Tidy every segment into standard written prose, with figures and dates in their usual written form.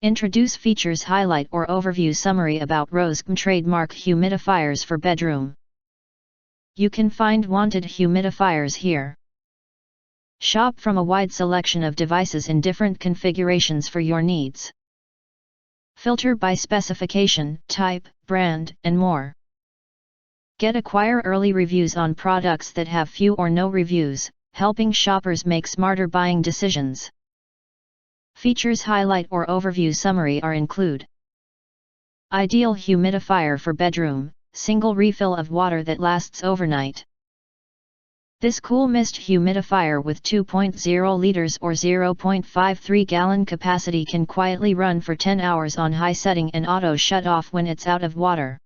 Introduce features highlight or overview summary about Rosekm trademark humidifiers for bedroom. You can find wanted humidifiers here. Shop from a wide selection of devices in different configurations for your needs. Filter by specification, type, brand, and more. Acquire early reviews on products that have few or no reviews, helping shoppers make smarter buying decisions. Features highlight or overview summary are include. Ideal humidifier for bedroom, single refill of water that lasts overnight. This cool mist humidifier with 2.0 liters or 0.53 gallon capacity can quietly run for 10 hours on high setting and auto shut off when it's out of water.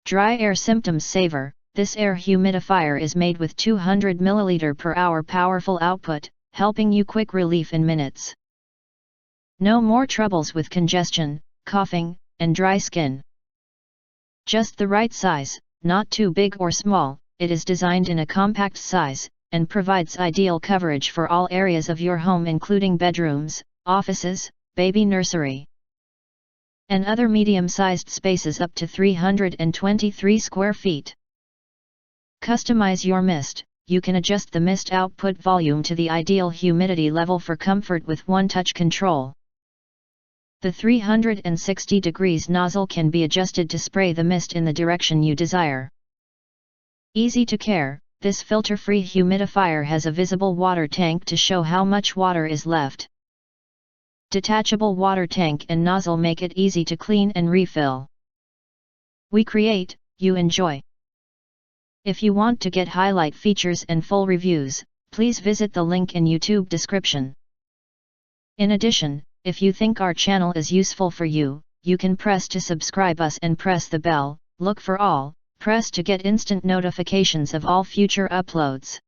Dry air symptoms saver. This air humidifier is made with 200 ml per hour powerful output, helping you quick relief in minutes. No more troubles with congestion, coughing, and dry skin. Just the right size, not too big or small. It is designed in a compact size, and provides ideal coverage for all areas of your home including bedrooms, offices, baby nursery, and other medium-sized spaces up to 323 square feet. Customize your mist. You can adjust the mist output volume to the ideal humidity level for comfort with one-touch control. The 360 degrees nozzle can be adjusted to spray the mist in the direction you desire. Easy to care, this filter-free humidifier has a visible water tank to show how much water is left. Detachable water tank and nozzle make it easy to clean and refill. We create, you enjoy. If you want to get highlight features and full reviews, please visit the link in YouTube description. In addition, if you think our channel is useful for you, you can press to subscribe us and press the bell, look for all. Press to get instant notifications of all future uploads.